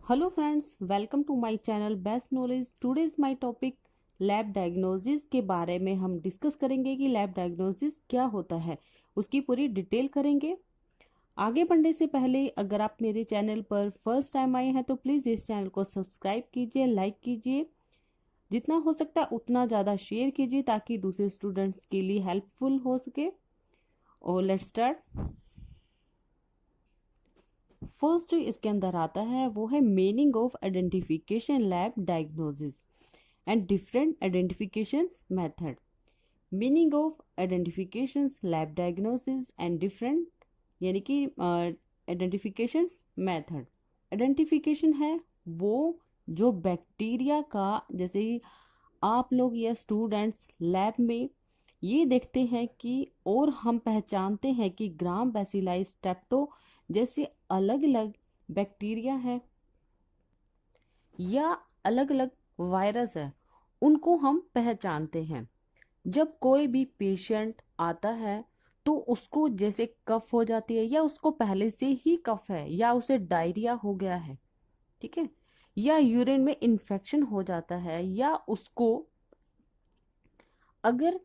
Hello friends, welcome to my channel Best Knowledge. Today's my topic lab diagnosis के बारे में हम discuss करेंगे कि लैब डायग्नोसिस क्या होता है, उसकी पूरी डिटेल करेंगे। आगे बढ़ने से पहले अगर आप मेरे चैनल पर फर्स्ट टाइम आए हैं तो प्लीज़ इस चैनल को सब्सक्राइब कीजिए, लाइक कीजिए, जितना हो सकता है उतना ज़्यादा शेयर कीजिए ताकि दूसरे स्टूडेंट्स के लिए हेल्पफुल हो सके। और लेट्स स्टार्ट। फर्स्ट जो इसके अंदर आता है वो है meaning of identification lab diagnosis and different identifications method. Meaning of identifications lab diagnosis and different यानी कि आइडेंटिफिकेशंस मेथड। आइडेंटिफिकेशन है वो जो बैक्टीरिया का, जैसे आप लोग या स्टूडेंट्स लैब में ये देखते हैं कि और हम पहचानते हैं कि ग्राम बैसिलाई स्टेप्टो जैसे अलग अलग बैक्टीरिया है या अलग अलग वायरस है, उनको हम पहचानते हैं। जब कोई भी पेशेंट आता है तो उसको जैसे कफ हो जाती है या उसको पहले से ही कफ है या उसे डायरिया हो गया है, ठीक है, या यूरिन में इन्फेक्शन हो जाता है, या उसको अगर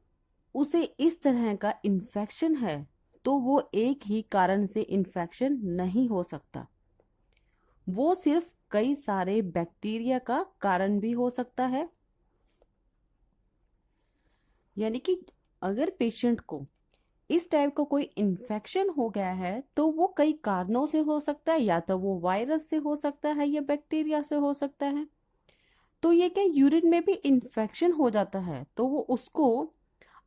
उसे इस तरह का इन्फेक्शन है तो वो एक ही कारण से इन्फेक्शन नहीं हो सकता, वो सिर्फ कई सारे बैक्टीरिया का कारण भी हो सकता है। यानी कि अगर पेशेंट को इस टाइप का कोई इन्फेक्शन हो गया है तो वो कई कारणों से हो सकता है, या तो वो वायरस से हो सकता है या बैक्टीरिया से हो सकता है। तो ये क्या यूरिन में भी इन्फेक्शन हो जाता है तो वो उसको,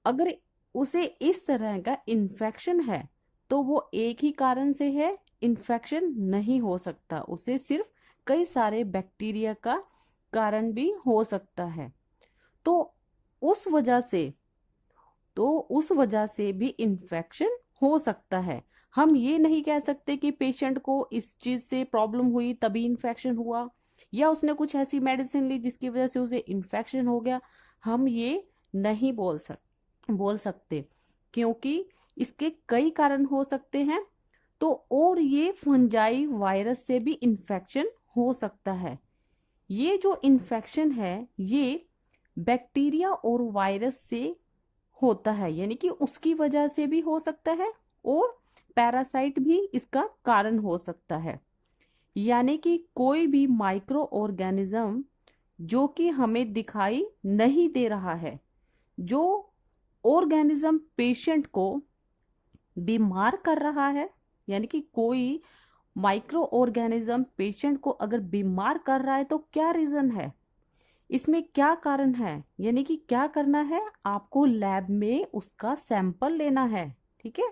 अगर उसे इस तरह का इन्फेक्शन है तो वो एक ही कारण से है, इन्फेक्शन नहीं हो सकता, उसे सिर्फ कई सारे बैक्टीरिया का कारण भी हो सकता है। तो उस वजह से उस वजह से भी इन्फेक्शन हो सकता है। हम ये नहीं कह सकते कि पेशेंट को इस चीज से प्रॉब्लम हुई तभी इन्फेक्शन हुआ, या उसने कुछ ऐसी मेडिसिन ली जिसकी वजह से उसे इन्फेक्शन हो गया। हम ये नहीं बोल सकते क्योंकि इसके कई कारण हो सकते हैं। तो और ये फंजाई वायरस से भी इन्फेक्शन हो सकता है। ये जो इन्फेक्शन है ये बैक्टीरिया और वायरस से होता है, यानी कि उसकी वजह से भी हो सकता है, और पैरासाइट भी इसका कारण हो सकता है। यानी कि कोई भी माइक्रो ऑर्गेनिज्म जो कि हमें दिखाई नहीं दे रहा है, जो ऑर्गेनिज्म पेशेंट को बीमार कर रहा है, यानी कि कोई माइक्रो ऑर्गेनिज्म पेशेंट को अगर बीमार कर रहा है तो क्या रीजन है, इसमें क्या कारण है, यानी कि क्या करना है, आपको लैब में उसका सैंपल लेना है। ठीक है,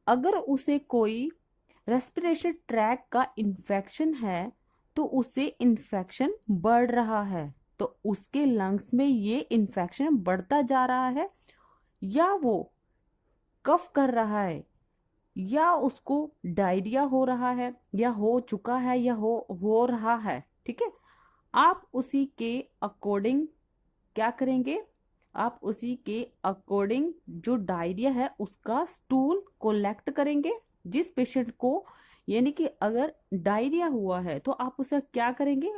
अगर उसे कोई रेस्पिरेशन ट्रैक का इन्फेक्शन है तो उसे इन्फेक्शन बढ़ रहा है, तो उसके लंग्स में ये इन्फेक्शन बढ़ता जा रहा है, या वो कफ कर रहा है, या उसको डायरिया हो रहा है, या हो चुका है, या हो रहा है। ठीक है, आप उसी के अकॉर्डिंग क्या करेंगे, आप उसी के अकॉर्डिंग जो डायरिया है उसका स्टूल कोलेक्ट करेंगे। जिस पेशेंट को यानी कि अगर डायरिया हुआ है तो आप उसे क्या करेंगे,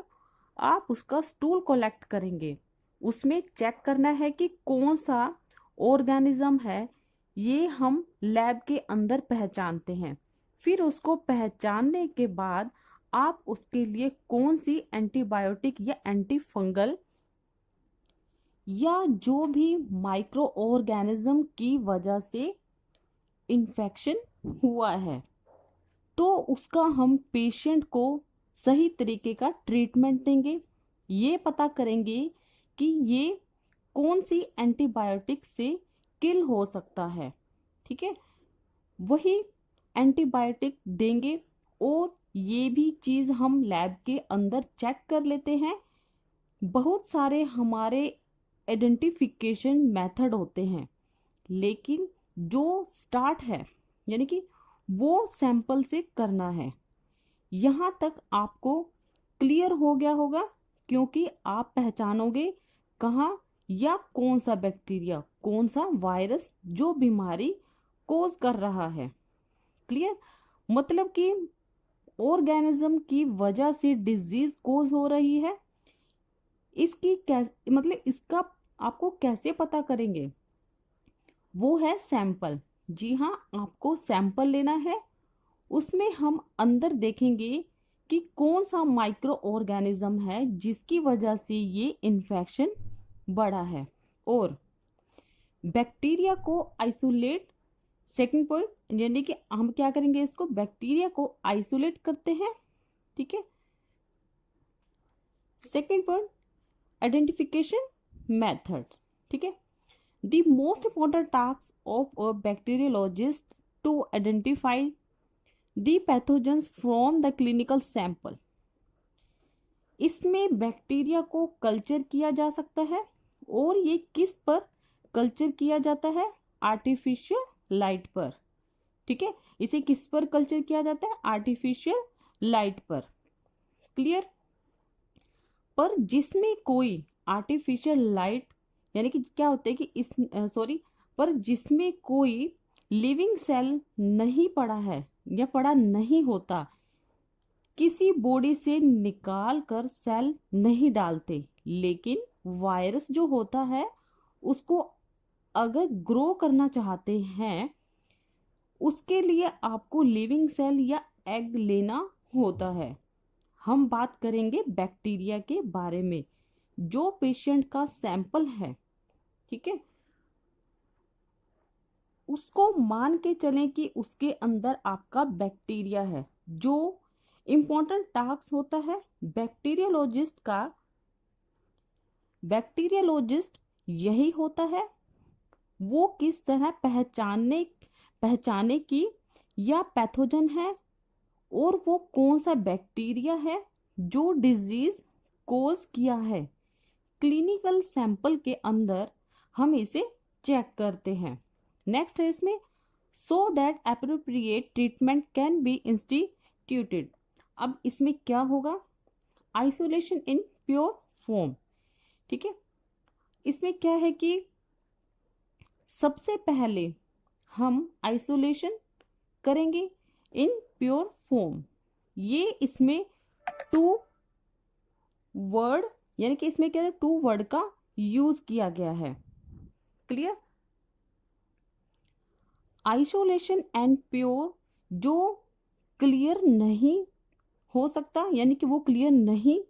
आप उसका स्टूल कोलेक्ट करेंगे। उसमें चेक करना है कि कौन सा ऑर्गेनिज्म है, ये हम लैब के अंदर पहचानते हैं। फिर उसको पहचानने के बाद आप उसके लिए कौन सी एंटीबायोटिक या एंटी फंगल या जो भी माइक्रो ऑर्गेनिज्म की वजह से इन्फेक्शन हुआ है तो उसका हम पेशेंट को सही तरीके का ट्रीटमेंट देंगे। ये पता करेंगे कि ये कौन सी एंटीबायोटिक से किल हो सकता है। ठीक है, वही एंटीबायोटिक देंगे। और ये भी चीज हम लैब के अंदर चेक कर लेते हैं। बहुत सारे हमारे आइडेंटिफिकेशन मेथड होते हैं, लेकिन जो स्टार्ट है यानी कि वो सैंपल से करना है। यहां तक आपको क्लियर हो गया होगा, क्योंकि आप पहचानोगे कहाँ या कौन सा बैक्टीरिया, कौन सा वायरस जो बीमारी कोज कर रहा है। क्लियर, मतलब कि ऑर्गेनिज्म की वजह से डिजीज कोज हो रही है, इसकी मतलब इसका आपको कैसे पता करेंगे? वो है सैंपल। जी हाँ, आपको सैंपल लेना है, उसमें हम अंदर देखेंगे कि कौन सा माइक्रो ऑर्गेनिज्म है जिसकी वजह से ये इन्फेक्शन बढ़ा है। और बैक्टीरिया को आइसोलेट, सेकंड पॉइंट यानी कि हम क्या करेंगे, इसको बैक्टीरिया को आइसोलेट करते हैं। ठीक है। Second point, identification method. ठीक है। The most important task of a bacteriologist to identify the pathogens from the clinical sample. इसमें बैक्टीरिया को कल्चर किया जा सकता है, और ये किस पर कल्चर किया जाता है? आर्टिफिशियल लाइट पर। ठीक है, इसे किस पर कल्चर किया जाता है? आर्टिफिशियल लाइट पर। क्लियर? पर जिसमें कोई आर्टिफिशियल लाइट, यानी कि क्या होता है कि इस पर जिसमें कोई लिविंग सेल नहीं पड़ा है या पड़ा नहीं होता, किसी बॉडी से निकाल कर सेल नहीं डालते, लेकिन वायरस जो होता है उसको अगर ग्रो करना चाहते हैं, उसके लिए आपको लिविंग सेल या एग लेना होता है। हम बात करेंगे बैक्टीरिया के बारे में। जो पेशेंट का सैंपल है, ठीक है, उसको मान के चलें कि उसके अंदर आपका बैक्टीरिया है। जो इंपॉर्टेंट टास्क होता है बैक्टीरियोलॉजिस्ट का, बैक्टीरियोलॉजिस्ट यही होता है, वो किस तरह पहचाने की या पैथोजन है, और वो कौन सा बैक्टीरिया है जो डिजीज कोज किया है। क्लिनिकल सैंपल के अंदर हम इसे चेक करते हैं। नेक्स्ट है इसमें, so that appropriate treatment can be instituted. अब इसमें क्या होगा? Isolation in pure form. ठीक है, इसमें क्या है कि सबसे पहले हम आइसोलेशन करेंगे इन प्योर फॉर्म। ये इसमें टू वर्ड, यानी कि इसमें क्या है, टू वर्ड का यूज किया गया है। क्लियर? आइसोलेशन एंड प्योर, जो क्लियर नहीं हो सकता, यानी कि वो क्लियर नहीं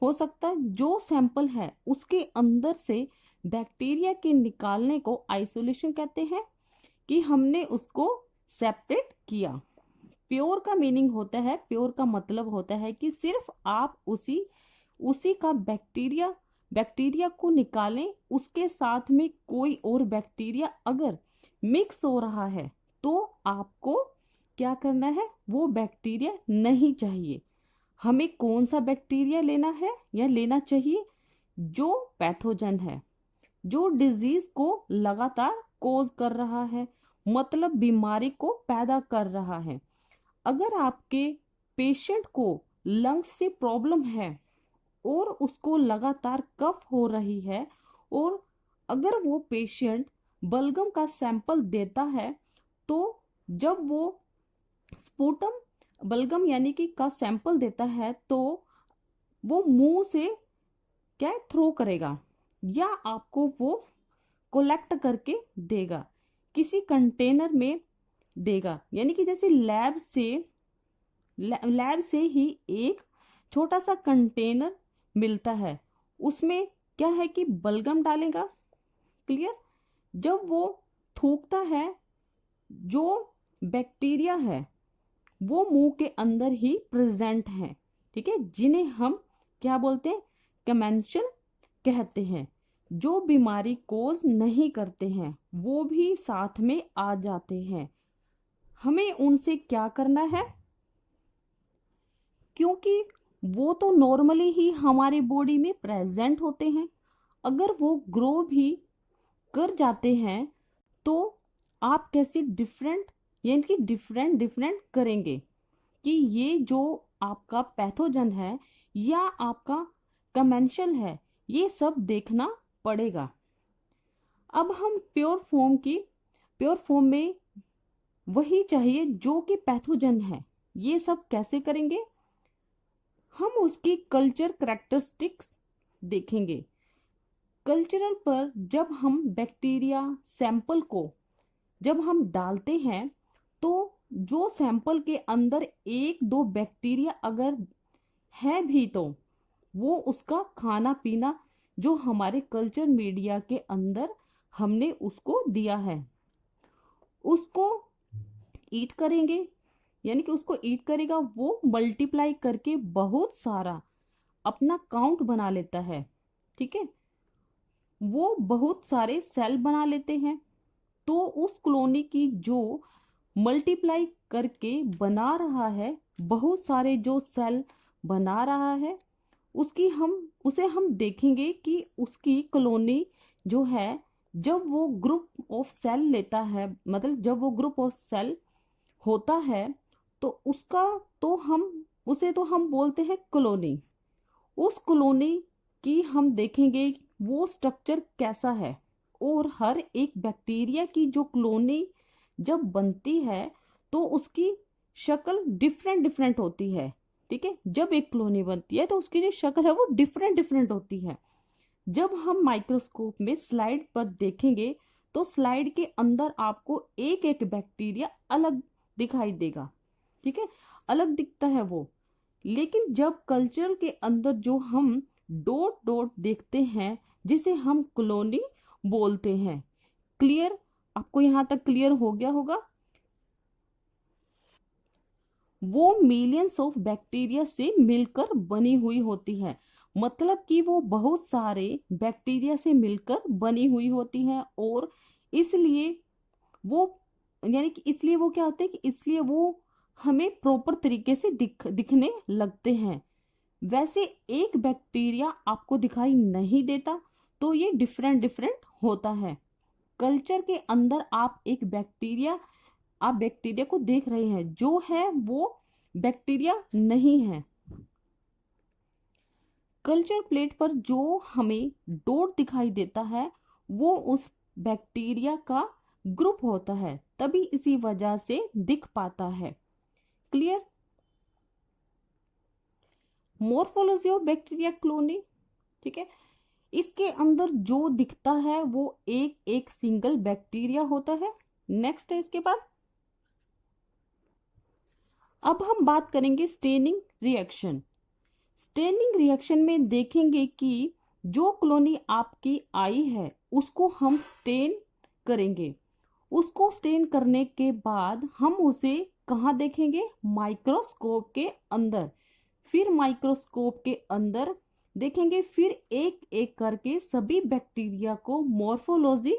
हो सकता, जो सैंपल है उसके अंदर से बैक्टीरिया के निकालने को आइसोलेशन कहते हैं, कि हमने उसको सेपरेट किया। प्योर का मीनिंग होता है, प्योर का मतलब होता है कि सिर्फ आप उसी का बैक्टीरिया को निकालें, उसके साथ में कोई और बैक्टीरिया अगर मिक्स हो रहा है तो आपको क्या करना है? वो बैक्टीरिया नहीं चाहिए। हमें कौन सा बैक्टीरिया लेना है या लेना चाहिए? जो पैथोजन है, जो डिजीज को लगातार कोज कर रहा है, मतलब बीमारी को पैदा कर रहा है। अगर आपके पेशेंट को लंग्स से प्रॉब्लम है और उसको लगातार कफ हो रही है, और अगर वो पेशेंट बलगम का सैंपल देता है, तो जब वो स्पूटम बलगम यानी कि का सैंपल देता है, तो वो मुंह से क्या थ्रो करेगा, या आपको वो कोलेक्ट करके देगा, किसी कंटेनर में देगा। यानी कि जैसे लैब से ही एक छोटा सा कंटेनर मिलता है, उसमें क्या है कि बलगम डालेगा। क्लियर? जब वो थूकता है, जो बैक्टीरिया है वो मुंह के अंदर ही प्रेजेंट है। ठीक है, जिन्हें हम क्या बोलते हैं? कमेंशन कहते हैं। जो बीमारी कोज नहीं करते हैं वो भी साथ में आ जाते हैं। हमें उनसे क्या करना है? क्योंकि वो तो नॉर्मली ही हमारी बॉडी में प्रेजेंट होते हैं, अगर वो ग्रो भी कर जाते हैं तो आप कैसे डिफरेंट, यानी कि डिफरेंट डिफरेंट करेंगे कि ये जो आपका पैथोजन है या आपका कमेंशल है, ये सब देखना पड़ेगा। अब हम प्योर फॉर्म में वही चाहिए जो कि पैथोजन है। ये सब कैसे करेंगे? हम उसकी कल्चर करैक्टरिस्टिक्स देखेंगे। कल्चरल पर जब हम बैक्टीरिया सैंपल को जब हम डालते हैं, तो जो सैंपल के अंदर एक दो बैक्टीरिया अगर है भी, तो वो उसका खाना पीना जो हमारे कल्चर मीडिया के अंदर हमने उसको दिया है, उसको ईट करेंगे। यानी कि उसको ईट करेगा, वो मल्टीप्लाई करके बहुत सारा अपना काउंट बना लेता है। ठीक है, वो बहुत सारे सेल बना लेते हैं। तो उस कॉलोनी की जो मल्टीप्लाई करके बना रहा है, बहुत सारे जो सेल बना रहा है, उसकी हम उसे हम देखेंगे कि उसकी कॉलोनी जो है, जब वो ग्रुप ऑफ सेल लेता है, मतलब जब वो ग्रुप ऑफ सेल होता है, तो उसका तो हम उसे तो हम बोलते हैं कॉलोनी। उस कॉलोनी की हम देखेंगे वो स्ट्रक्चर कैसा है। और हर एक बैक्टीरिया की जो कॉलोनी जब बनती है, तो उसकी शक्ल डिफरेंट डिफरेंट होती है। ठीक है, जब एक कॉलोनी बनती है तो उसकी जो शक्ल है वो डिफरेंट डिफरेंट होती है। जब हम माइक्रोस्कोप में स्लाइड पर देखेंगे, तो स्लाइड के अंदर आपको एक एक बैक्टीरिया अलग दिखाई देगा। ठीक है, अलग दिखता है वो। लेकिन जब कल्चर के अंदर जो हम डॉट डॉट देखते हैं, जिसे हम कॉलोनी बोलते हैं। क्लियर? आपको यहां तक क्लियर हो गया होगा? वो मिलियंस ऑफ बैक्टीरिया से मिलकर बनी हुई होती है। मतलब कि वो बहुत सारे बैक्टीरिया से मिलकर बनी हुई होती है। और इसलिए वो यानी कि इसलिए वो क्या होते हैं कि इसलिए वो हमें प्रॉपर तरीके से दिखने लगते हैं। वैसे एक बैक्टीरिया आपको दिखाई नहीं देता, तो ये डिफरेंट डिफरेंट होता है। कल्चर के अंदर आप बैक्टीरिया को देख रहे हैं, जो है वो बैक्टीरिया नहीं है। कल्चर प्लेट पर जो हमें डॉट दिखाई देता है, वो उस बैक्टीरिया का ग्रुप होता है, तभी इसी वजह से दिख पाता है। Clear? Morphology of bacteria colony. ठीक है, इसके अंदर जो दिखता है वो एक एक सिंगल बैक्टीरिया होता है। नेक्स्ट है इसके बाद। अब हम बात करेंगे स्टेनिंग रिएक्शन। स्टेनिंग रिएक्शन में देखेंगे कि जो कॉलोनी आपकी आई है, उसको हम स्टेन करेंगे। उसको स्टेन करने के बाद हम उसे कहाँ देखेंगे? माइक्रोस्कोप के अंदर। फिर माइक्रोस्कोप के अंदर देखेंगे, फिर एक एक करके सभी बैक्टीरिया को मॉर्फोलॉजी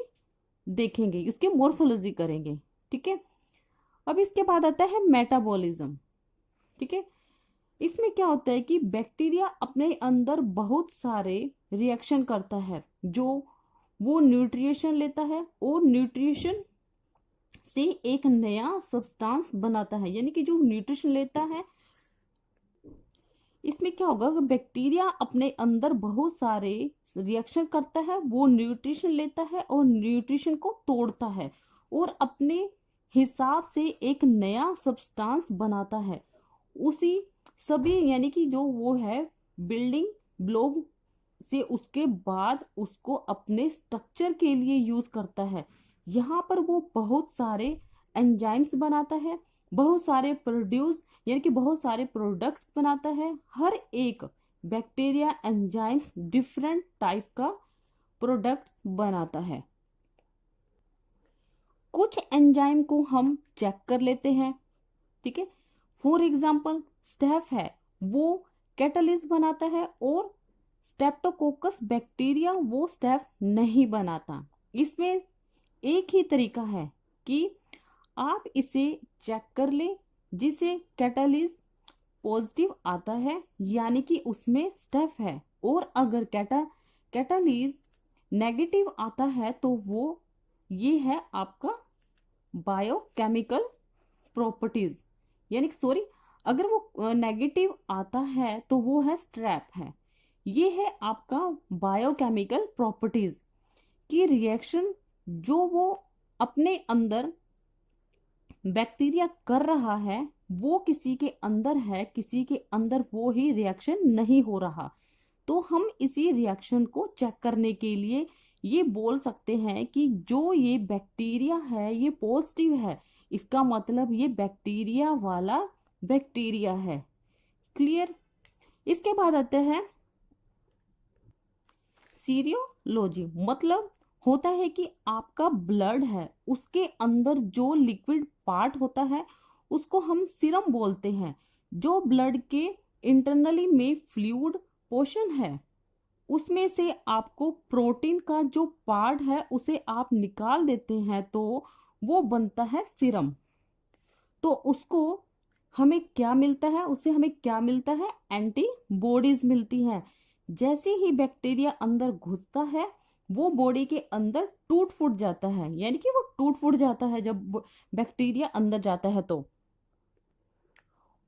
देखेंगे, उसके मॉर्फोलॉजी करेंगे। ठीक है, अब इसके बाद आता है मेटाबॉलिज्म। ठीक है, इसमें क्या होता है कि बैक्टीरिया अपने अंदर बहुत सारे रिएक्शन करता है, जो वो न्यूट्रिशन लेता है और न्यूट्रिशन से एक नया सब्सटेंस बनाता है। यानी कि जो न्यूट्रिशन लेता है, इसमें क्या होगा कि बैक्टीरिया अपने अंदर बहुत सारे रिएक्शन करता है, वो न्यूट्रिशन लेता है और न्यूट्रिशन को तोड़ता है और अपने हिसाब से एक नया सब्सटेंस बनाता है। उसी सभी यानी कि जो वो है बिल्डिंग ब्लॉक से उसके बाद उसको अपने स्ट्रक्चर के लिए यूज करता है। यहाँ पर वो बहुत सारे एंजाइम्स बनाता है, बहुत सारे प्रोड्यूस यानी कि बहुत सारे प्रोडक्ट्स बनाता है। हर एक बैक्टीरिया एंजाइम्स डिफरेंट टाइप का प्रोडक्ट्स बनाता है। कुछ एंजाइम को हम चेक कर लेते हैं। ठीक है, फॉर एग्जाम्पल स्टेफ है, वो कैटलिस बनाता है और स्टेप्टोकोकस बैक्टीरिया वो स्टेफ नहीं बनाता। इसमें एक ही तरीका है कि आप इसे चेक कर लें, जिसे कैटालिस पॉजिटिव आता है यानी कि उसमें स्टेफ है, और अगर कैटालिस नेगेटिव आता है तो वो ये है आपका बायोकेमिकल प्रॉपर्टीज। यानी कि सॉरी, अगर वो नेगेटिव आता है तो वो है स्ट्रैप है। ये है आपका बायोकेमिकल प्रॉपर्टीज की रिएक्शन, जो वो अपने अंदर बैक्टीरिया कर रहा है वो किसी के अंदर है, किसी के अंदर वो ही रिएक्शन नहीं हो रहा। तो हम इसी रिएक्शन को चेक करने के लिए ये बोल सकते हैं कि जो ये बैक्टीरिया है ये पॉजिटिव है, इसका मतलब ये बैक्टीरिया वाला बैक्टीरिया है। क्लियर। इसके बाद आते हैं सीरियोलॉजी। मतलब होता है कि आपका ब्लड है उसके अंदर जो लिक्विड पार्ट होता है उसको हम सीरम बोलते हैं। जो ब्लड के इंटरनली में फ्लूइड पोर्शन है उसमें से आपको प्रोटीन का जो पार्ट है उसे आप निकाल देते हैं तो वो बनता है सीरम। तो उसको हमें क्या मिलता है, उससे हमें क्या मिलता है, एंटीबॉडीज मिलती है। जैसे ही बैक्टीरिया अंदर घुसता है वो बॉडी के अंदर टूट फूट जाता है, यानी कि वो टूट फूट जाता है जब बैक्टीरिया अंदर जाता है तो।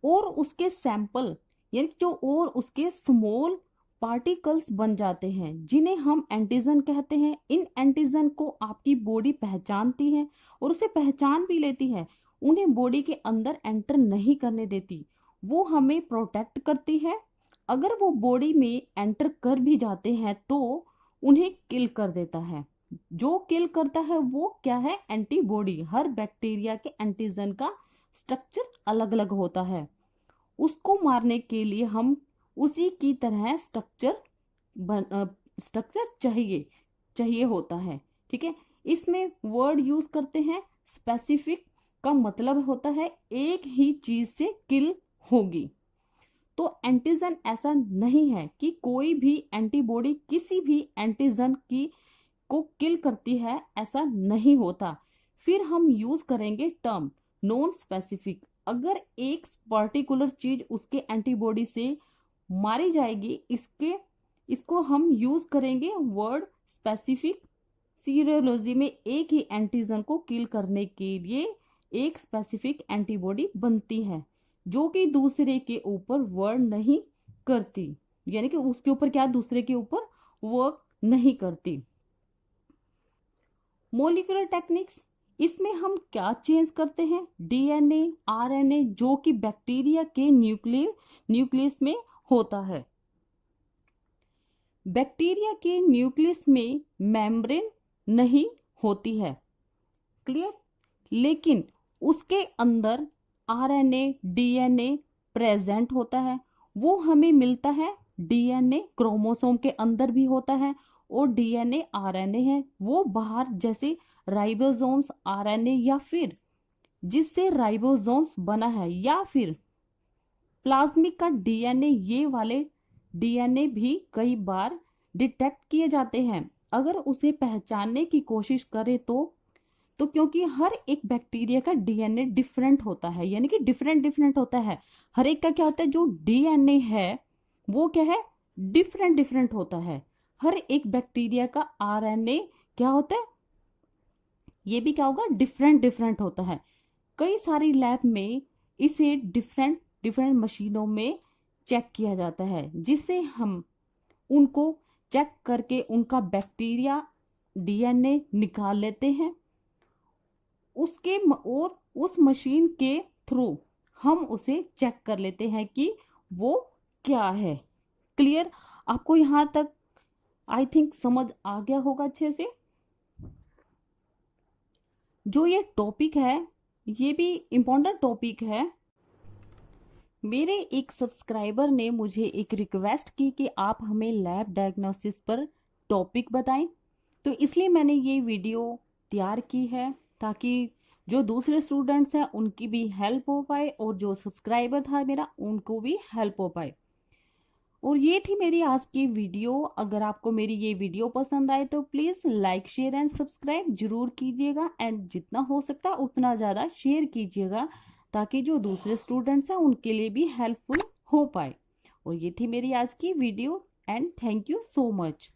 और उसके सैंपल यानी जो और उसके स्मॉल पार्टिकल्स बन जाते हैं जिन्हें हम एंटीजन कहते हैं। इन एंटीजन को आपकी बॉडी पहचानती है और उसे पहचान भी लेती है। उन्हें बॉडी के अंदर एंटर नहीं करने देती, वो हमें प्रोटेक्ट करती है। अगर वो बॉडी में एंटर कर भी जाते हैं तो उन्हें किल कर देता है। जो किल करता है वो क्या है, एंटीबॉडी। हर बैक्टीरिया के एंटीजन का स्ट्रक्चर अलग अलग होता है। उसको मारने के लिए हम उसी की तरह स्ट्रक्चर चाहिए होता है। ठीक है। इसमें वर्ड यूज करते हैं स्पेसिफिक, का मतलब होता है एक ही चीज से किल होगी। तो एंटीजन ऐसा नहीं है कि कोई भी एंटीबॉडी किसी भी एंटीजन की को किल करती है, ऐसा नहीं होता। फिर हम यूज करेंगे टर्म नॉन स्पेसिफिक। अगर एक पर्टिकुलर चीज उसके एंटीबॉडी से मारी जाएगी, इसको हम यूज करेंगे वर्ड स्पेसिफिक। सीरोलॉजी में एक ही एंटीजन को किल करने के लिए एक स्पेसिफिक एंटीबॉडी बनती है जो कि दूसरे के ऊपर वर्क नहीं करती, यानी कि उसके ऊपर क्या, दूसरे के ऊपर वर्क नहीं करती। मोलिकुलर टेक्निक्स, इसमें हम क्या चेंज करते हैं, डीएनए आरएनए जो कि बैक्टीरिया के न्यूक्लियस में होता है। बैक्टीरिया के न्यूक्लियस में मेम्ब्रेन नहीं होती है। क्लियर। लेकिन उसके अंदर आरएनए डीएनए प्रेजेंट होता है। वो हमें मिलता है डीएनए क्रोमोसोम के अंदर भी होता है और डीएनए आरएनए है वो बाहर, जैसे राइबोसोम्स आरएनए या फिर जिससे राइबोसोम्स बना है, या फिर प्लाज्मिक का डीएनए। ये वाले डीएनए भी कई बार डिटेक्ट किए जाते हैं। अगर उसे पहचानने की कोशिश करें तो क्योंकि हर एक बैक्टीरिया का डीएनए डिफरेंट होता है, यानी कि डिफरेंट होता है। हर एक का क्या होता है, जो डीएनए है वो क्या है, डिफरेंट होता है। हर एक बैक्टीरिया का आरएनए क्या होता है, ये भी क्या होगा, डिफरेंट होता है। कई सारी लैब में इसे डिफरेंट मशीनों में चेक किया जाता है, जिससे हम उनको चेक करके उनका बैक्टीरिया डीएनए निकाल लेते हैं। और उस मशीन के थ्रू हम उसे चेक कर लेते हैं कि वो क्या है। क्लियर। आपको यहां तक आई थिंक समझ आ गया होगा अच्छे से। जो ये टॉपिक है ये भी इम्पोर्टेंट टॉपिक है। मेरे एक सब्सक्राइबर ने मुझे एक रिक्वेस्ट की कि आप हमें लैब डायग्नोसिस पर टॉपिक बताएं, तो इसलिए मैंने ये वीडियो तैयार की है ताकि जो दूसरे स्टूडेंट्स हैं उनकी भी हेल्प हो पाए और जो सब्सक्राइबर था मेरा उनको भी हेल्प हो पाए। और ये थी मेरी आज की वीडियो। अगर आपको मेरी ये वीडियो पसंद आए तो please like share and subscribe जरूर कीजिएगा, एंड जितना हो सकता है उतना ज़्यादा शेयर कीजिएगा ताकि जो दूसरे स्टूडेंट्स हैं उनके लिए भी हेल्पफुल हो पाए। और ये थी मेरी आज की video and thank you so much.